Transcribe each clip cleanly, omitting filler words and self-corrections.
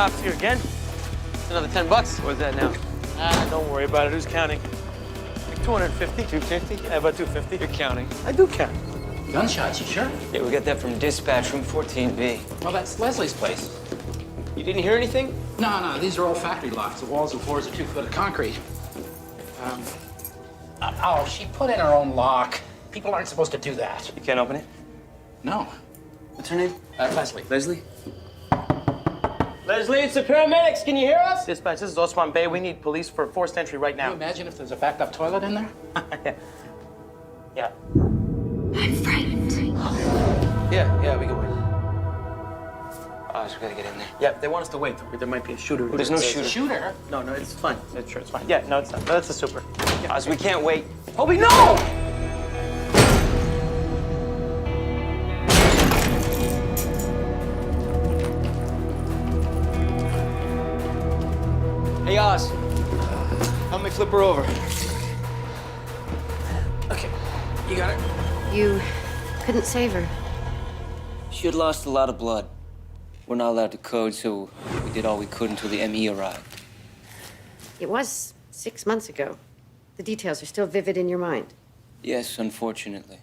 cops here again. Another $10. What's that now? Don't worry about it. Who's counting? Like 250. 250? Yeah, about 250. You're counting. I do count. Gunshots, you sure? Yeah, we got that from dispatch, room 14B. Well, that's Leslie's place. You didn't hear anything? No, these are all factory locks. The walls and floors are 2 foot of concrete. Oh, she put in her own lock. People aren't supposed to do that. You can't open it? No. What's her name? Leslie. Leslie? Leslie, it's the paramedics. Can you hear us? Dispatch, this is Osman Bey. We need police for forced entry right Can now. you imagine if there's a backed up toilet in there? Yeah. I'm frightened. Yeah, we can wait. Oz, we gotta get in there. Yeah, they want us to wait. There might be a shooter. There's no shooter. Shooter? No, it's fine. It's fine. Yeah, no, it's not. No, that's a super. Yeah. Oz, we can't wait. Toby, no! Hey, Oz. Help me flip her over. Okay, you got it? You couldn't save her. She had lost a lot of blood. We're not allowed to code, so we did all we could until the ME arrived. It was 6 months ago. The details are still vivid in your mind. Yes, unfortunately.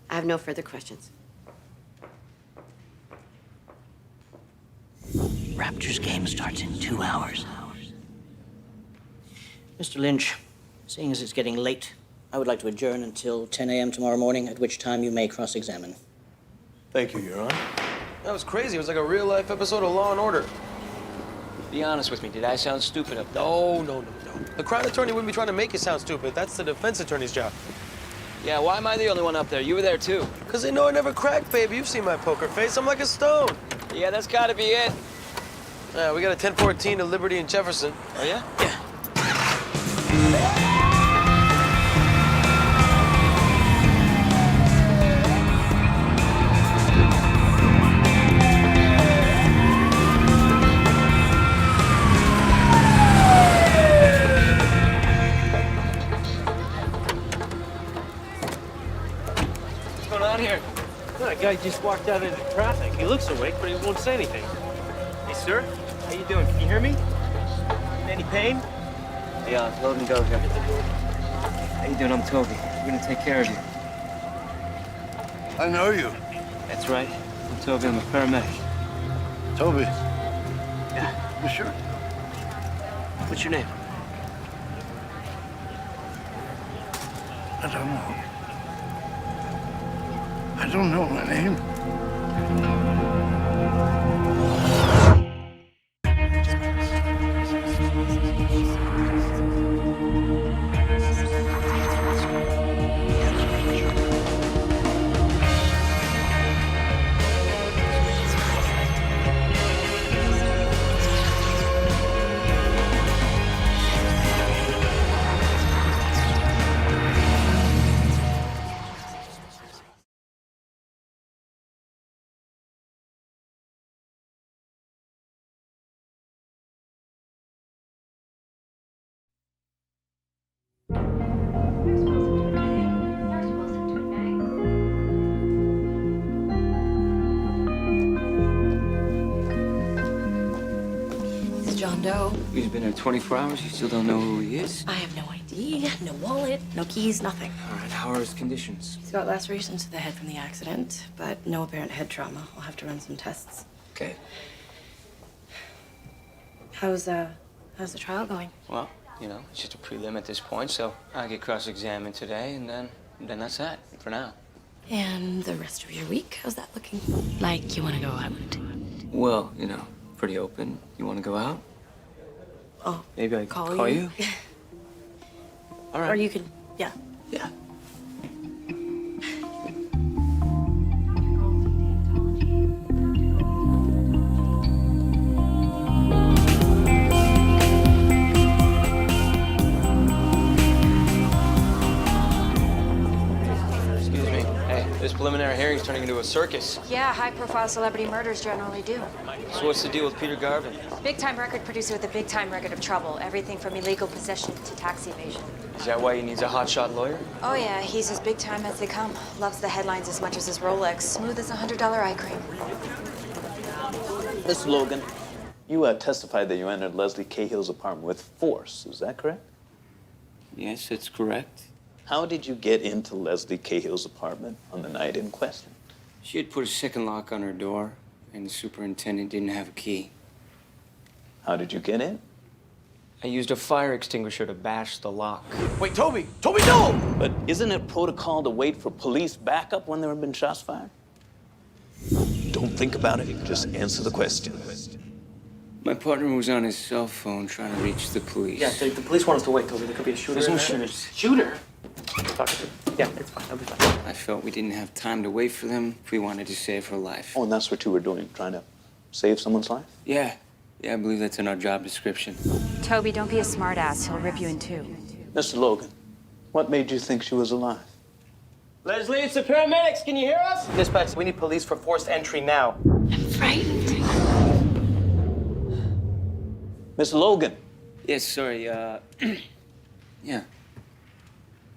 I have no further questions. Raptors game starts in 2 hours. Mr. Lynch, seeing as it's getting late, I would like to adjourn until 10 a.m. tomorrow morning, at which time you may cross-examine. Thank you, Your Honor. That was crazy. It was like a real-life episode of Law and Order. Be honest with me. Did I sound stupid up there? No. The Crown Attorney wouldn't be trying to make you sound stupid. That's the defense attorney's job. Yeah, why am I the only one up there? You were there, too. Because they know I never crack, baby. You've seen my poker face. I'm like a stone. Yeah, that's gotta be it. Yeah, we got a 10-14 to Liberty and Jefferson. Oh, yeah? Yeah. Here. That guy just walked out into traffic. He looks awake, but he won't say anything. Hey, sir, how you doing? Can you hear me? Any pain? Yeah, load and go here. How you doing? I'm Toby. We're gonna take care of you. I know you. That's right. I'm Toby. I'm a paramedic. Toby. Yeah. You sure? What's your name? I don't know. I don't know my name. John Doe. He's been here 24 hours. You still don't know who he is? I have no ID, no wallet, no keys, nothing. All right, how are his conditions? He's got lacerations to the head from the accident, but no apparent head trauma. I'll have to run some tests. Okay. How's the trial going? Well, you know, it's just a prelim at this point, so I get cross-examined today, and then that's that for now. And the rest of your week, how's that looking? Like you want to go out? Well, you know, pretty open. You want to go out? Oh, Maybe I call you? All right. Or you could, yeah. Yeah. Excuse me. Hey, this preliminary hearing's turning into a circus. Yeah, high-profile celebrity murders generally do. So what's the deal with Peter Garvin? Big-time record producer with a big-time record of trouble. Everything from illegal possession to tax evasion. Is that why he needs a hotshot lawyer? Oh yeah, he's as big-time as they come. Loves the headlines as much as his Rolex. Smooth as $100 eye cream. This is Logan. You testified that you entered Leslie Cahill's apartment with force. Is that correct? Yes, that's correct. How did you get into Leslie Cahill's apartment on the night in question? She had put a second lock on her door, and the superintendent didn't have a key. How did you get in? I used a fire extinguisher to bash the lock. Wait, Toby! Toby, no! But isn't it protocol to wait for police backup when there have been shots fired? Don't think about it. Just answer the question. My partner was on his cell phone trying to reach the police. Yeah, the police want us to wait, Toby. There could be a shooter. There's no in there. shooters. Shooter? Yeah, it's fine. I'll be fine. I felt we didn't have time to wait for them if we wanted to save her life. Oh, and that's what you were doing, trying to save someone's life? Yeah, I believe that's in our job description. Toby, don't be a smartass. He'll rip you in two. Mr. Logan, what made you think she was alive? Leslie, it's the paramedics. Can you hear us? Dispatch, we need police for forced entry now. I'm frightened. Mr. Logan. Yes, sorry, yeah.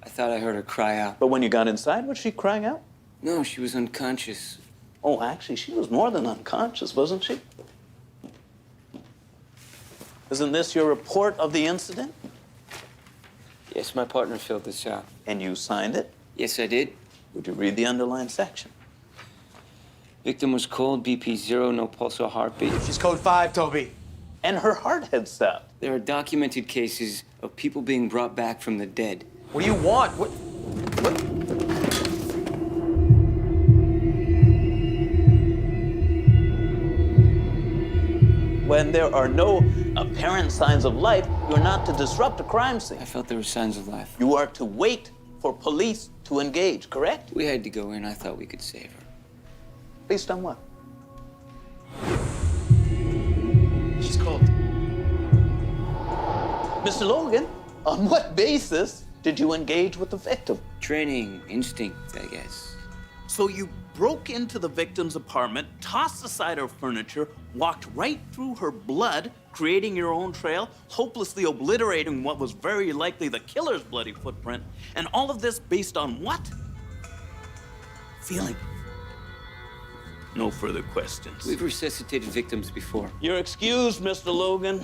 I thought I heard her cry out. But when you got inside, was she crying out? No, she was unconscious. Oh, actually, she was more than unconscious, wasn't she? Isn't this your report of the incident? Yes, my partner filled this out. And you signed it? Yes, I did. Would you read the underlined section? Victim was cold, BP 0, no pulse or heartbeat. She's code 5, Toby. And her heart had stopped. There are documented cases of people being brought back from the dead. What do you want? What? When there are no apparent signs of life, you're not to disrupt a crime scene. I felt there were signs of life. You are to wait for police to engage, correct? We had to go in. I thought we could save her. Based on what? She's cold. Mr. Logan, on what basis did you engage with the victim? Training, instinct, I guess. So you broke into the victim's apartment, tossed aside her furniture, walked right through her blood, creating your own trail, hopelessly obliterating what was very likely the killer's bloody footprint, and all of this based on what? Feeling. No further questions. We've resuscitated victims before. You're excused, Mr. Logan.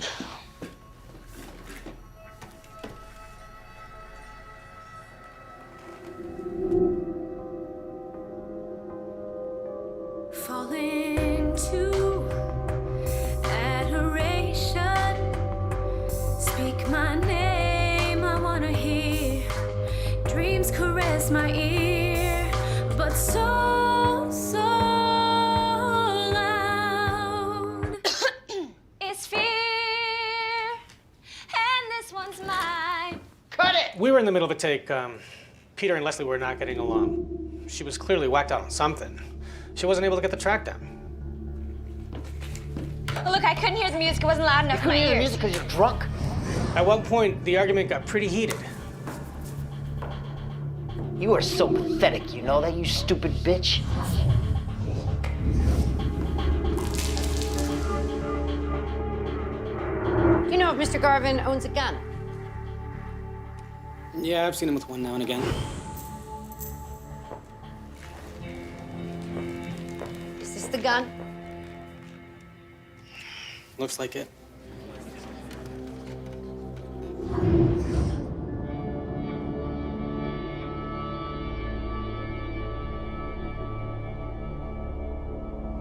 Fall into adoration. Speak my name, I wanna hear. Dreams caress my ear, but so loud. It's fear, and this one's mine. Cut it! We were in the middle of a take. Peter and Leslie were not getting along. She was clearly whacked out on something. She wasn't able to get the track down. Look, I couldn't hear the music. It wasn't loud enough for my ears. You couldn't hear the music because you're drunk? At one point, the argument got pretty heated. You are so pathetic, you know that, you stupid bitch? Do you know if Mr. Garvin owns a gun? Yeah, I've seen him with one now and again. Is this the gun? Looks like it.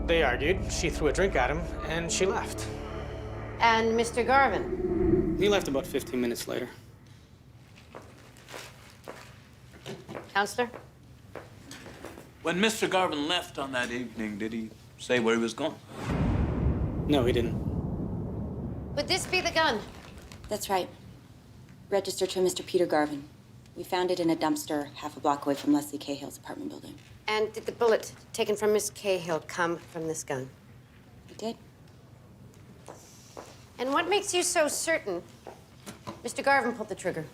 They argued, she threw a drink at him, and she left. And Mr. Garvin? He left about 15 minutes later. Counselor? When Mr. Garvin left on that evening, did he say where he was going? No, he didn't. Would this be the gun? That's right. Registered to Mr. Peter Garvin. We found it in a dumpster half a block away from Leslie Cahill's apartment building. And did the bullet taken from Miss Cahill come from this gun? It did. And what makes you so certain Mr. Garvin pulled the trigger?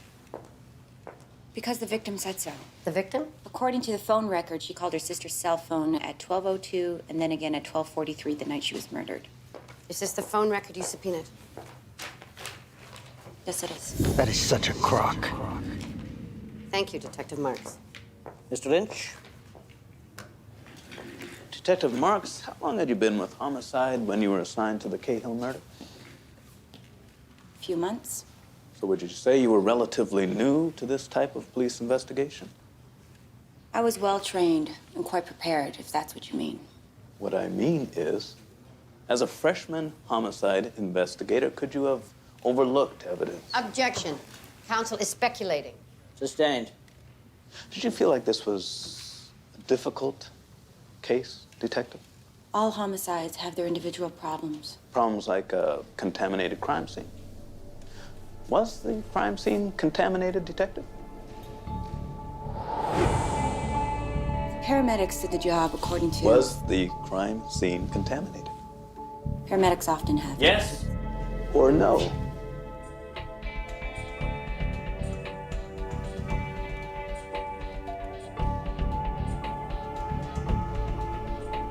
Because the victim said so. The victim? According to the phone record, she called her sister's cell phone at 12:02 and then again at 12:43 the night she was murdered. Is this the phone record you subpoenaed? Yes, it is. That is such a crock. Thank you, Detective Marks. Mr. Lynch? Detective Marks, how long had you been with homicide when you were assigned to the Cahill murder? few months. So would you say you were relatively new to this type of police investigation? I was well trained and quite prepared, if that's what you mean. What I mean is, as a freshman homicide investigator, could you have overlooked evidence? Objection. Counsel is speculating. Sustained. Did you feel like this was a difficult case, Detective? All homicides have their individual problems. Problems like a contaminated crime scene. Was the crime scene contaminated, Detective? Paramedics did the job according to... Was the crime scene contaminated? Paramedics often have. Yes or no?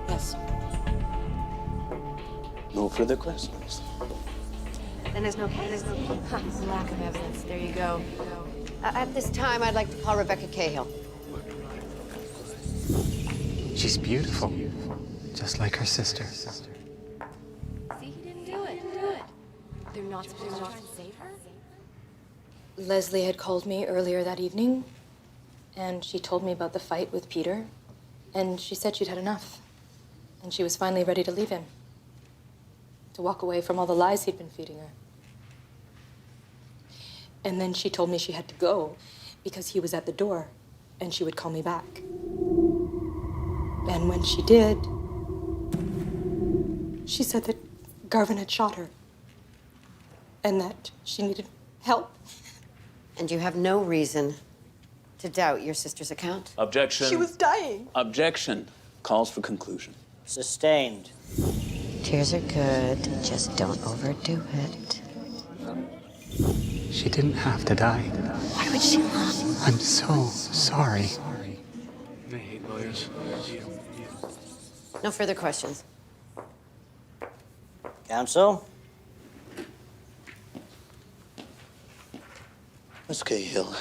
Yes. No further questions. Then there's no case. Lack of evidence. There you go. At this time, I'd like to call Rebecca Cahill. She's beautiful, just like her sister. See, he didn't do it. They're not supposed to try and save her? Leslie had called me earlier that evening, and she told me about the fight with Peter, and she said she'd had enough, and she was finally ready to leave him, to walk away from all the lies he'd been feeding her. And then she told me she had to go because he was at the door, and she would call me back. And when she did, she said that Garvin had shot her and that she needed help. And you have no reason to doubt your sister's account? Objection. She was dying. Objection. Calls for conclusion. Sustained. Tears are good, just don't overdo it. She didn't have to die. Why would she not? I'm so sorry. I hate lawyers. No further questions. Counsel? Miss Cahill,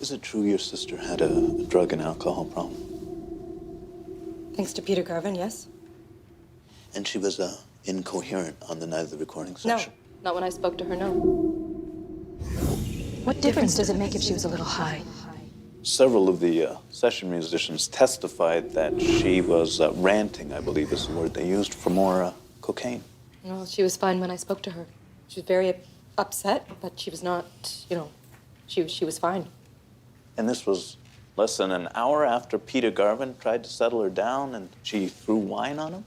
is it true your sister had a drug and alcohol problem? Thanks to Peter Garvin, yes? And she was incoherent on the night of the recording No, session? not when I spoke to her, no. What difference does it make if she was a little high? Several of the session musicians testified that she was ranting, I believe is the word they used, for more cocaine. Well, she was fine when I spoke to her. She was very upset, but she was not, she was fine. And this was less than an hour after Peter Garvin tried to settle her down and she threw wine on him?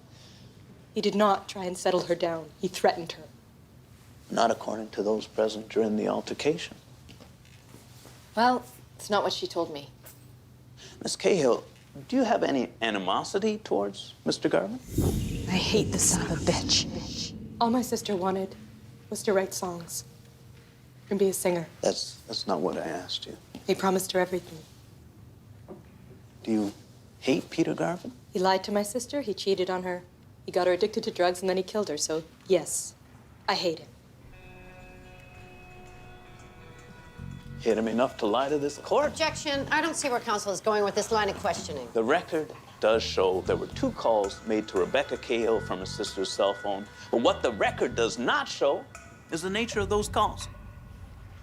He did not try and settle her down. He threatened her. Not according to those present during the altercation. Well, it's not what she told me. Miss Cahill, do you have any animosity towards Mr. Garvin? I hate the son of a bitch. All my sister wanted was to write songs and be a singer. That's not what I asked you. He promised her everything. Do you hate Peter Garvin? He lied to my sister, he cheated on her, he got her addicted to drugs, and then he killed her. So, yes, I hate him. Hate him enough to lie to this court? Objection. I don't see where counsel is going with this line of questioning. The record does show there were 2 calls made to Rebecca Cahill from her sister's cell phone. But what the record does not show is the nature of those calls.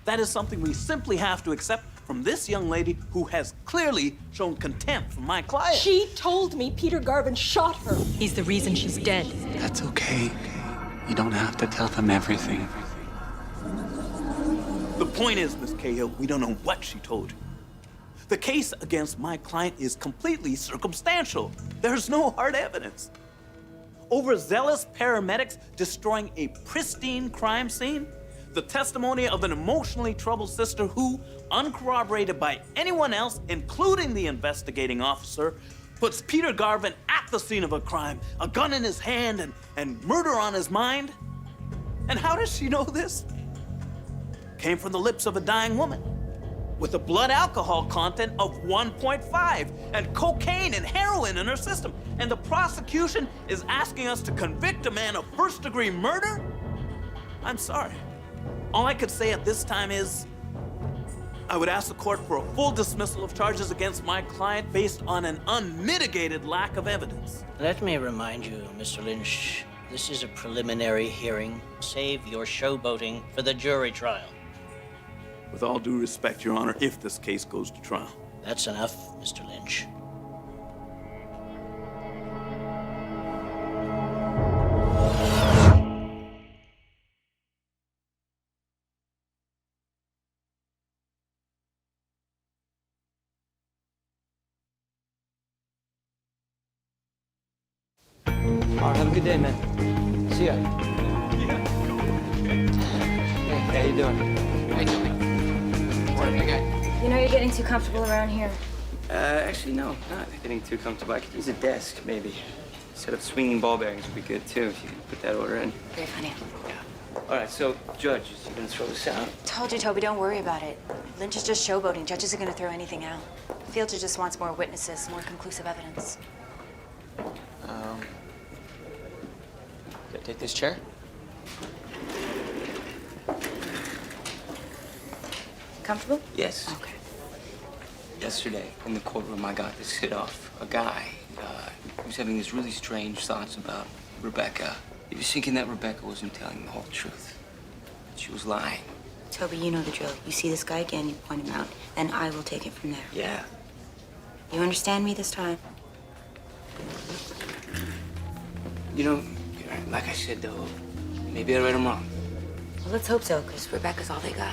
That is something we simply have to accept from this young lady who has clearly shown contempt for my client. She told me Peter Garvin shot her. He's the reason she's dead. That's okay. You don't have to tell them everything. The point is, Miss Cahill, we don't know what she told you. The case against my client is completely circumstantial. There's no hard evidence. Overzealous paramedics destroying a pristine crime scene? The testimony of an emotionally troubled sister who, uncorroborated by anyone else, including the investigating officer, puts Peter Garvin at the scene of a crime, a gun in his hand and murder on his mind? And how does she know this? Came from the lips of a dying woman with a blood alcohol content of 1.5 and cocaine and heroin in her system. And the prosecution is asking us to convict a man of first-degree murder? I'm sorry. All I could say at this time is I would ask the court for a full dismissal of charges against my client based on an unmitigated lack of evidence. Let me remind you, Mr. Lynch, This is a preliminary hearing. Save your showboating for the jury trial. With all due respect, Your Honor, if this case goes to trial. That's enough, Mr. Lynch. All right, have a good day, man. See ya. Hey, how you doing? Hey, Toby. Morning, guy. You know you're getting too comfortable around here. Actually, no, not getting too comfortable. I could use a desk, maybe. A set of swinging ball bearings would be good, too, if you could put that order in. Very funny. All right, so, Judge, you gonna throw this out? Told you, Toby, don't worry about it. Lynch is just showboating. Judges are gonna throw anything out. Fielder just wants more witnesses, more conclusive evidence. Can I take this chair? Comfortable? Yes. Okay. Yesterday, in the courtroom, I got this hit off. A guy, he was having these really strange thoughts about Rebecca. He was thinking that Rebecca wasn't telling the whole truth. She was lying. Toby, you know the drill. You see this guy again, you point him out, and I will take it from there. Yeah. You understand me this time? You know, like I said, though, maybe I read him wrong. Well, let's hope so, because Rebecca's all they got.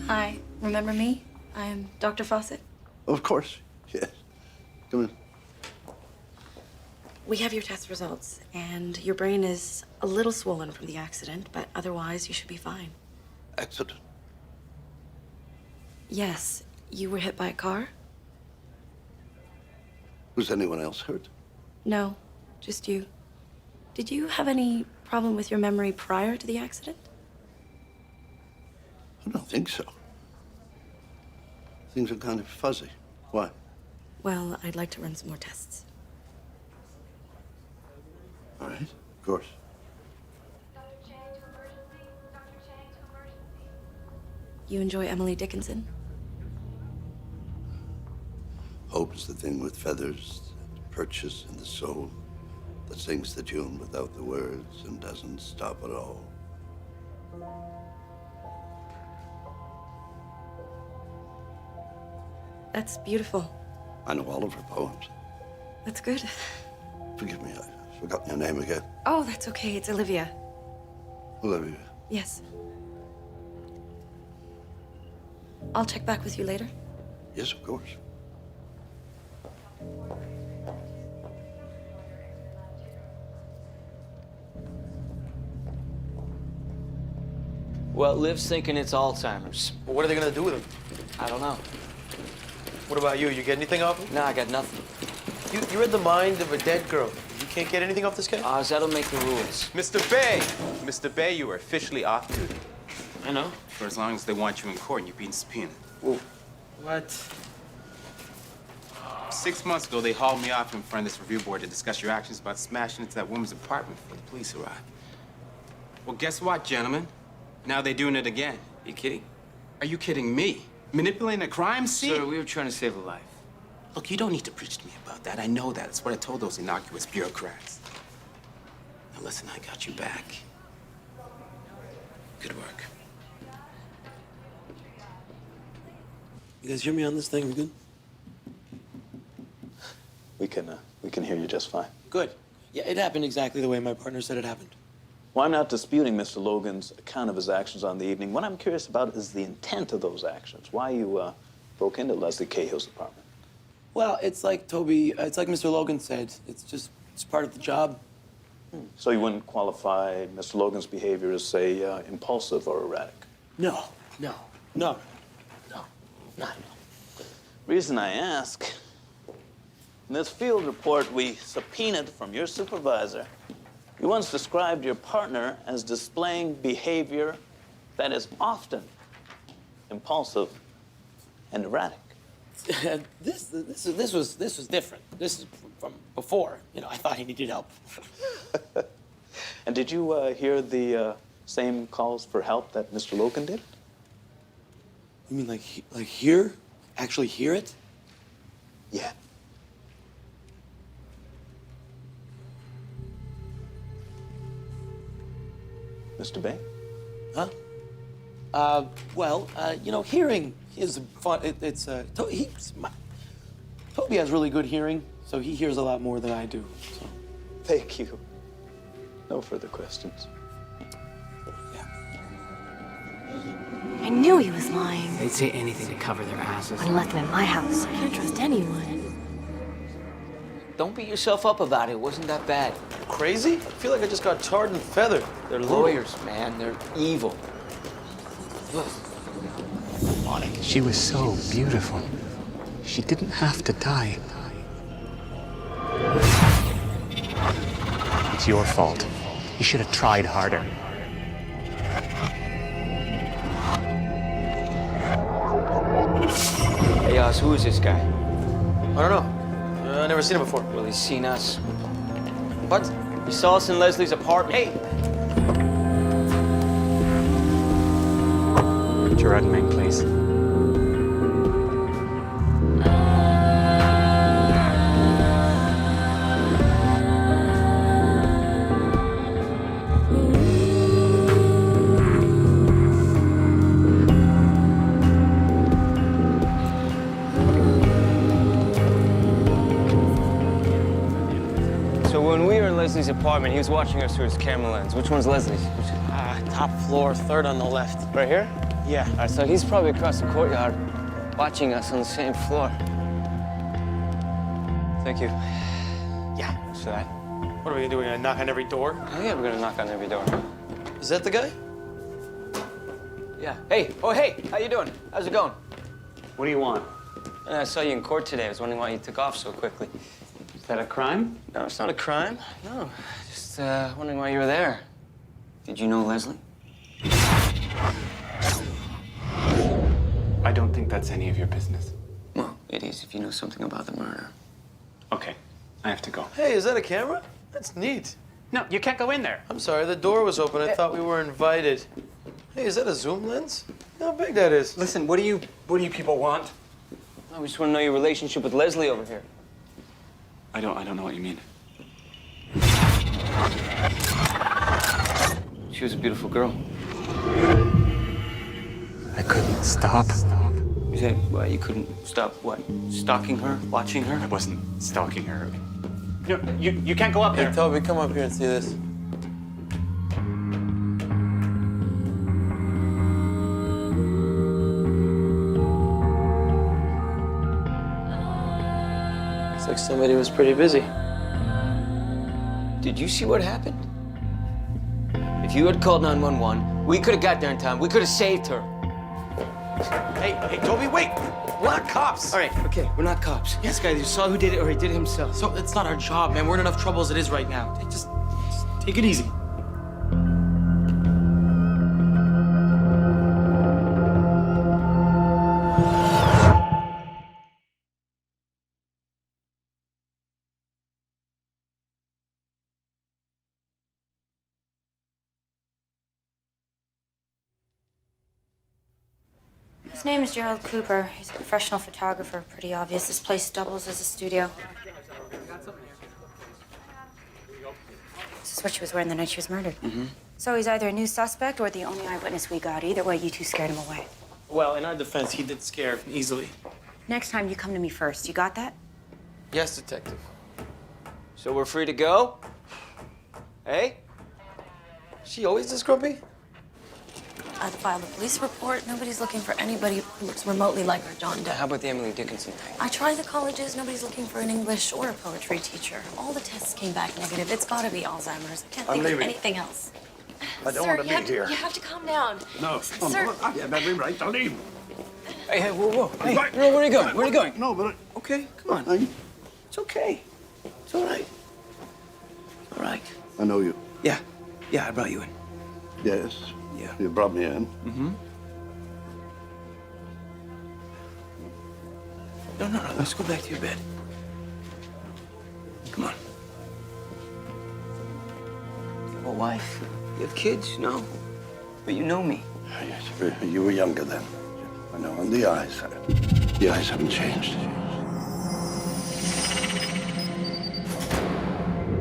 Hi, remember me? I'm Dr. Fawcett. Of course, yes. Come in. We have your test results, and your brain is a little swollen from the accident, but otherwise you should be fine. Accident? Yes, you were hit by a car? Was anyone else hurt? No, just you. Did you have any problem with your memory prior to the accident? I don't think so. Things are kind of fuzzy. Why? Well, I'd like to run some more tests. All right, of course. You enjoy Emily Dickinson? Hope is the thing with feathers that perches in the soul, that sings the tune without the words and doesn't stop at all. That's beautiful. I know all of her poems. That's good. Forgive me, I've forgotten your name again. Oh, that's okay. It's Olivia. Olivia. Yes. I'll check back with you later. Yes, of course. Well, Liv's thinking it's Alzheimer's. Well, what are they gonna do with him? I don't know. What about you? You get anything off him? No, I got nothing. You read the mind of a dead girl. You can't get anything off this guy? Oz, that'll make the rules. Mr. Bay! Mr. Bay, you are officially off duty. I know. For as long as they want you in court and you're being subpoenaed. Whoa. What? 6 months ago, they hauled me off in front of this review board to discuss your actions about smashing into that woman's apartment before the police arrived. Well, guess what, gentlemen? Now they're doing it again. You kidding? Are you kidding me? Manipulating a crime scene? Sir, we were trying to save a life. Look, you don't need to preach to me about that. I know that. It's what I told those innocuous bureaucrats. Now listen, I got you back. Good work. You guys hear me on this thing? We good? We can hear you just fine. Good. Yeah, it happened exactly the way my partner said it happened. Well, I'm not disputing Mr. Logan's account of his actions on the evening. What I'm curious about is the intent of those actions. Why you broke into Leslie Cahill's apartment. Well, it's like Mr. Logan said. It's part of the job. So you wouldn't qualify Mr. Logan's behavior as, say, impulsive or erratic? No. Not at all. Reason I ask, in this field report we subpoenaed from your supervisor, you once described your partner as displaying behavior that is often impulsive and erratic. This was different. This is from before. You know, I thought he needed help. And did you hear the Same calls for help that Mr. Logan did? You mean like hear? Actually hear it? Yeah. Mr. Bay? Huh? Well, you know, hearing is fun. Toby has really good hearing, so he hears a lot more than I do. So. Thank you. No further questions. I knew he was lying. They'd say anything to cover their asses. I left him in my house. I can't trust anyone. Don't beat yourself up about it. It wasn't that bad. Crazy? I feel like I just got tarred and feathered. They're lawyers, man. They're evil. She was so beautiful. She didn't have to die. It's your fault. You should have tried harder. Hey, Oz, who is this guy? I don't know. I've never seen him before. Well, he's seen us. What? He saw us in Leslie's apartment. Hey! Gerard Ming, please. So when we were in Leslie's apartment, he was watching us through his camera lens. Which one's Leslie's? Top floor, third on the left. Right here? Yeah. All right, so he's probably across the courtyard watching us on the same floor. Thank you. Yeah. What's that? What are we gonna do? We're gonna knock on every door? Oh, yeah, we're gonna knock on every door. Is that the guy? Yeah. Hey. Oh, hey. How you doing? How's it going? What do you want? I saw you in court today. I was wondering why you took off so quickly. Is that a crime? No, it's not a crime. No. Just wondering why you were there. Did you know Leslie? I don't think that's any of your business. Well, it is if you know something about the murder. Okay, I have to go. Hey, is that a camera? That's neat. No, you can't go in there. I'm sorry, the door was open. I thought we were invited. Hey, is that a zoom lens? How big that is? Listen, what do you people want? I just want to know your relationship with Leslie over here. I don't know what you mean. She was a beautiful girl. I couldn't stop. You said, well, you couldn't stop what? Stalking her? Watching her? I wasn't stalking her. You can't go up there. Hey, Toby, come up here and see this. Looks like somebody was pretty busy. Did you see what happened? If you had called 911, we could have got there in time. We could have saved her. Hey, Toby, wait! We're not cops! All right, okay, we're not cops. This guy either saw who did it or he did it himself. So it's not our job, man. We're in enough trouble as it is right now. Just take it easy. His name is Gerald Cooper. He's a professional photographer. Pretty obvious. This place doubles as a studio. This is what she was wearing the night she was murdered. Mm-hmm. So he's either a new suspect or the only eyewitness we got. Either way, you two scared him away. Well, in our defense, he did scare easily. Next time, you come to me first. You got that? Yes, detective. So we're free to go? Hey? She always this grumpy? I filed a police report. Nobody's looking for anybody who looks remotely like our John Doe. How about the Emily Dickinson thing? I tried the colleges. Nobody's looking for an English or a poetry teacher. All the tests came back negative. It's got to be Alzheimer's. I can't think of anything else. I don't want to be here. You have to calm down. No, Sir. I'm very right to leave. Hey, whoa. Hey, where are you going? Where are you going? No, but Okay, come on. It's okay. It's all right. It's all right. I know you. Yeah, I brought you in. Yes. Yeah. You brought me in. Mm-hmm. No. Let's go back to your bed. Come on. You have a wife? You have kids? No? But you know me. Yes, you were younger then. I know, and the eyes haven't changed.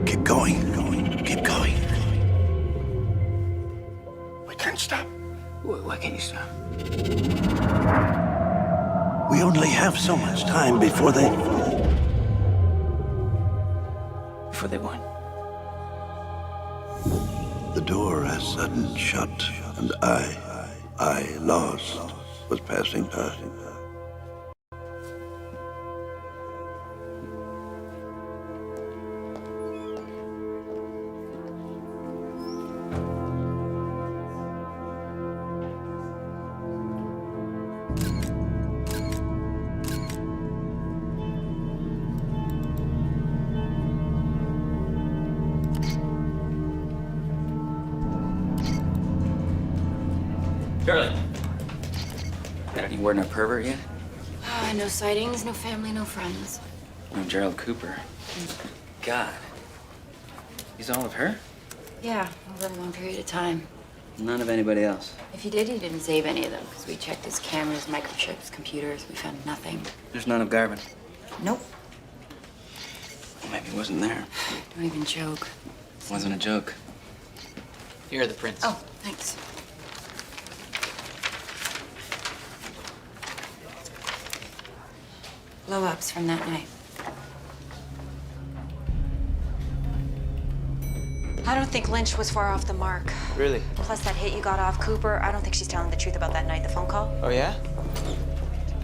Keep going, keep going. We can't stop. Why can't you stop? We only have so much time before they... Before they won. The door has sudden shut, and I, lost, was passing by. Charlie. Got any word on a pervert yet? No sightings, no family, no friends. No Gerald Cooper. God. He's all of her? Yeah, over a long period of time. None of anybody else. If he did, he didn't save any of them, because we checked his cameras, microchips, computers. We found nothing. There's none of Garvin. Nope. Well, maybe he wasn't there. Don't even joke. Wasn't a joke. Here are the prints. Oh, thanks. Blow-ups from that night. I don't think Lynch was far off the mark. Really? Plus that hit you got off Cooper, I don't think she's telling the truth about that night, the phone call. Oh, yeah?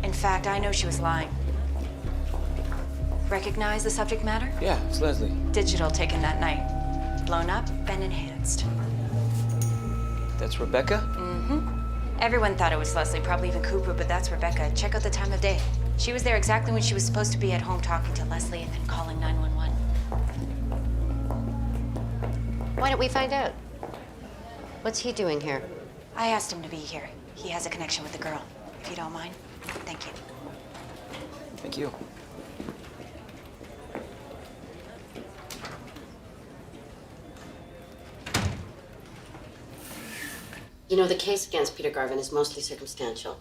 In fact, I know she was lying. Recognize the subject matter? Yeah, it's Leslie. Digital taken that night. Blown up and enhanced. That's Rebecca? Mm-hmm. Everyone thought it was Leslie, probably even Cooper, but that's Rebecca. Check out the time of day. She was there exactly when she was supposed to be at home talking to Leslie and then calling 911. Why don't we find out? What's he doing here? I asked him to be here. He has a connection with the girl, if you don't mind. Thank you. Thank you. You know, the case against Peter Garvin is mostly circumstantial.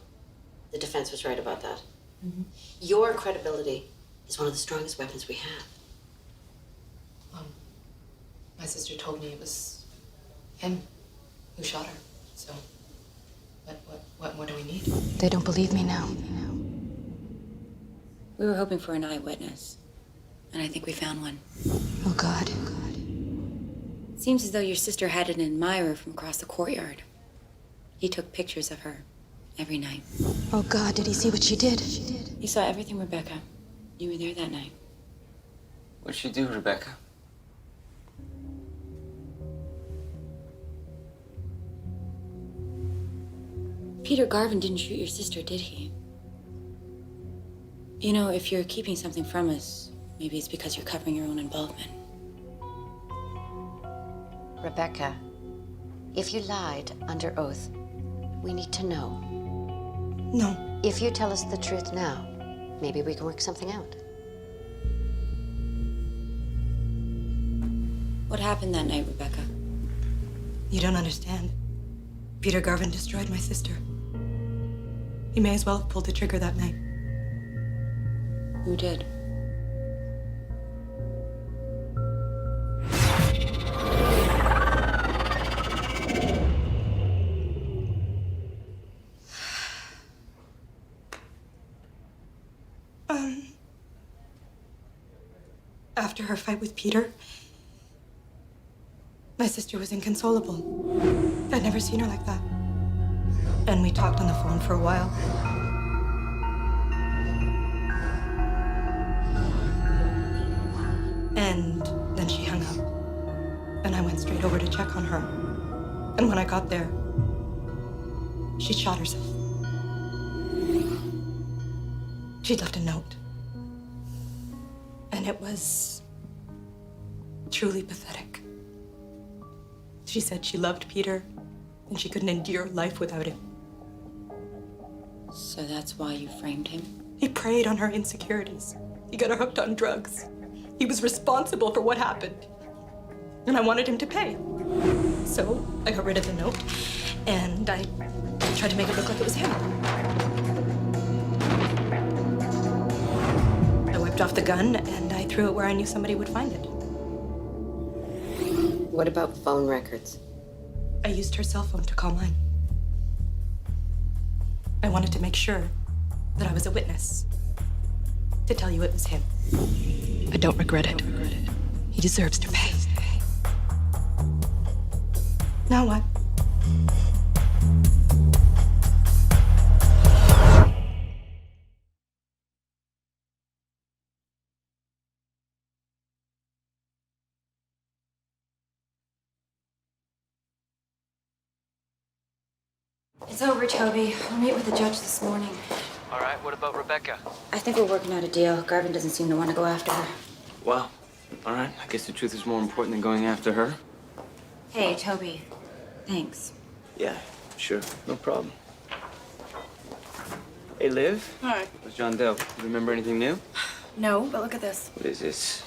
The defense was right about that. Mm-hmm. Your credibility is one of the strongest weapons we have. My sister told me it was him who shot her. So, what do we need? They don't believe me now. We were hoping for an eyewitness, and I think we found one. Oh, God. It seems as though your sister had an admirer from across the courtyard. He took pictures of her every night. Oh, God, did he see what she did? He saw everything, Rebecca. You were there that night. What'd she do, Rebecca? Peter Garvin didn't shoot your sister, did he? You know, if you're keeping something from us, maybe it's because you're covering your own involvement. Rebecca, if you lied under oath, we need to know. No. If you tell us the truth now, maybe we can work something out. What happened that night, Rebecca? You don't understand. Peter Garvin destroyed my sister. He may as well have pulled the trigger that night. Who did? After her fight with Peter, my sister was inconsolable. I'd never seen her like that. And we talked on the phone for a while. And then she hung up. And I went straight over to check on her. And when I got there, she shot herself. She'd left a note. And it was truly pathetic. She said she loved Peter, and she couldn't endure life without him. So that's why you framed him? He preyed on her insecurities. He got her hooked on drugs. He was responsible for what happened. And I wanted him to pay. So I got rid of the note, And I tried to make it look like it was him. I whipped off the gun and I threw it where I knew somebody would find it. What about phone records? I used her cell phone to call mine. I wanted to make sure that I was a witness. To tell you it was him. I don't regret it. He deserves to pay. Now what? It's over, Toby. I'll meet with the judge this morning. All right, what about Rebecca? I think we're working out a deal. Garvin doesn't seem to want to go after her. Well, all right. I guess the truth is more important than going after her. Hey, Toby. Thanks. Yeah, sure. No problem. Hey, Liv. Hi. What's John Doe? You remember anything new? No, but look at this. What is this?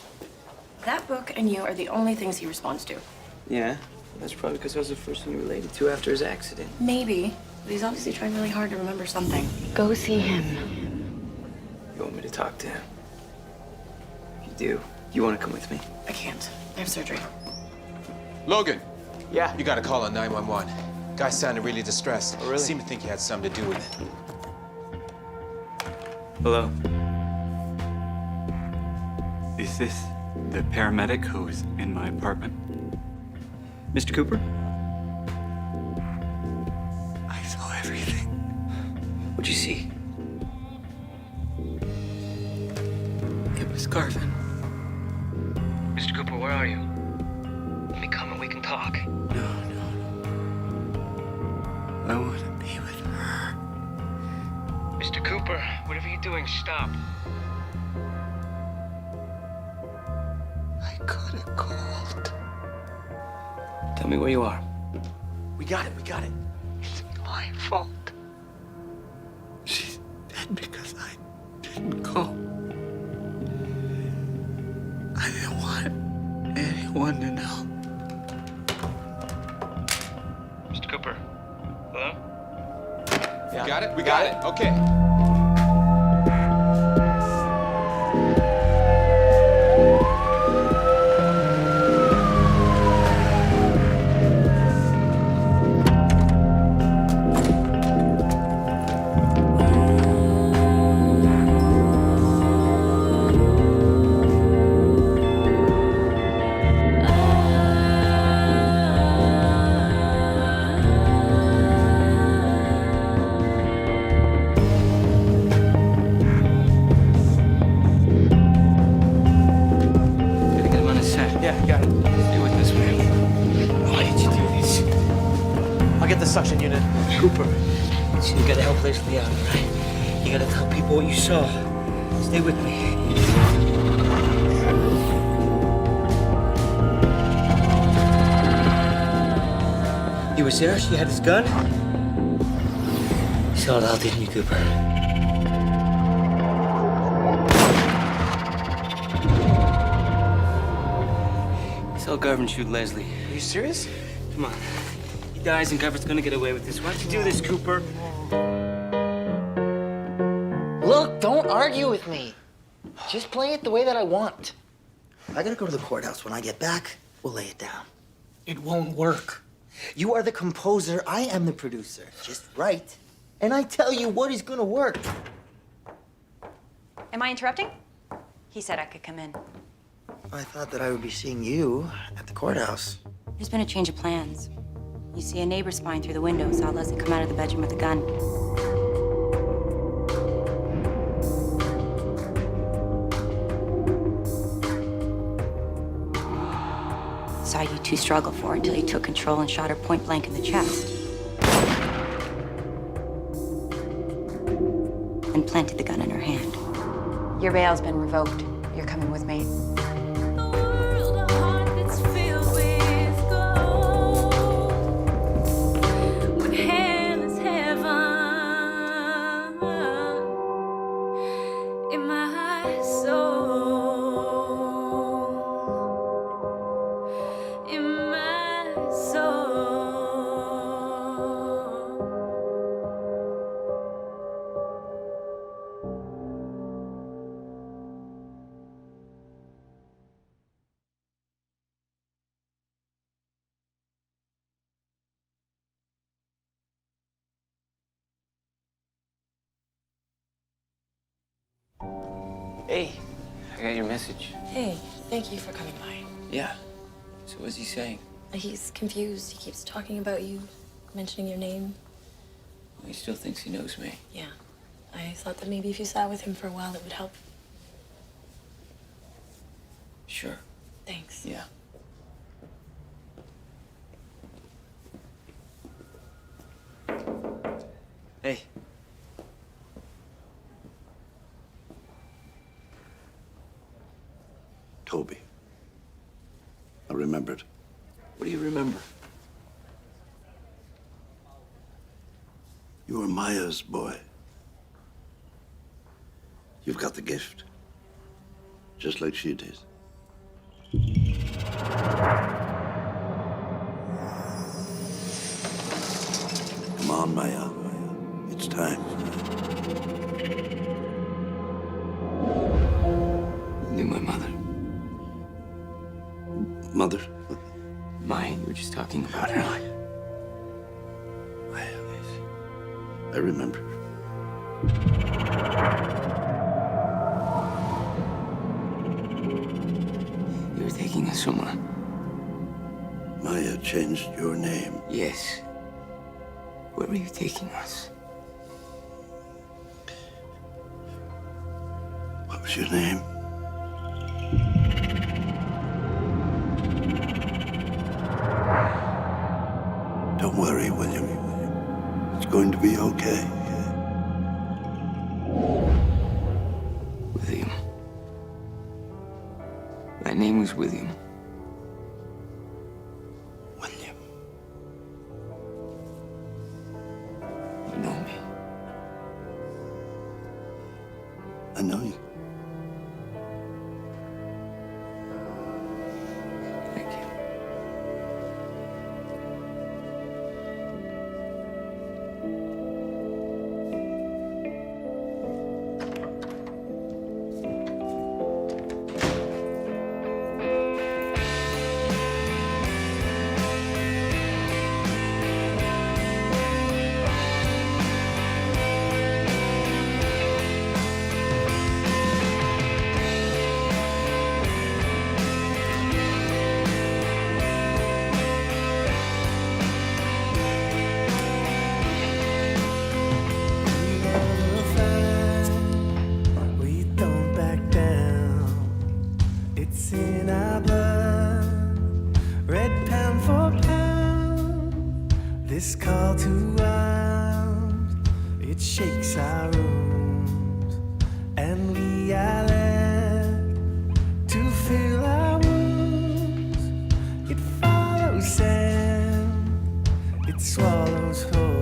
That book and you are the only things he responds to. Yeah, that's probably because I was the first one he related to after his accident. Maybe. But he's obviously trying really hard to remember something. Go see him. You want me to talk to him? You do. You want to come with me? I can't. I have surgery. Logan. Yeah? You got to call on 911. Guy sounded really distressed. Oh, really? Seemed to think he had something to do with it. Hello? Is this the paramedic who's in my apartment? Mr. Cooper? I saw everything. What'd you see? It was Garvin. Mr. Cooper, where are you? Let me come and we can talk. I want to be with her. Mr. Cooper, whatever you're doing, stop. I could have called. Tell me where you are. We got it. It's my fault. She's dead because I didn't call. I didn't want anyone to know. Mr. Cooper. Hello? You got it? We got it. Okay. Suction unit. Cooper, so you gotta help Leslie out, all right? You gotta tell people what you saw. Stay with me. You was there? She had his gun? You saw it all, didn't you, Cooper? You saw Garvin shoot Leslie. Are you serious? Come on. He dies and Garvin's gonna get away with this. Why don't you do this, Cooper? Look, don't argue with me. Just play it the way that I want. I gotta go to the courthouse. When I get back, we'll lay it down. It won't work. You are the composer, I am the producer. Just write, and I tell you what is gonna work. Am I interrupting? He said I could come in. I thought that I would be seeing you at the courthouse. There's been a change of plans. You see, a neighbor spying through the window saw Leslie come out of the bedroom with a gun. Saw you two struggle for it until he took control and shot her point blank in the chest. And planted the gun in her hand. Your bail's been revoked. You're coming with me. In my soul. Hey, I got your message. Hey, thank you for coming by. Yeah. So what's he saying? He's confused. He keeps talking about you, mentioning your name. Well, he still thinks he knows me. Yeah. I thought that maybe if you sat with him for a while, it would help. Sure. Thanks. Yeah. Hey. Toby. I remembered. What do you remember? You were Maya's boy. You've got the gift. Just like she did. Come on, Maya. It's time. You knew my mother. Mother? Maya, you were just talking about her. Maya. I remember. You were taking us somewhere. Maya changed your name. Yes. Where were you taking us? What was your name? Don't worry, William. It's going to be okay. William. My name was William. William. You know me. I know you. Thank you. We don't back down. It's in our blood. Red pound for pound. This call to arms. It shakes our rooms. And we are left to fill our wounds. It follows sand. It swallows whole.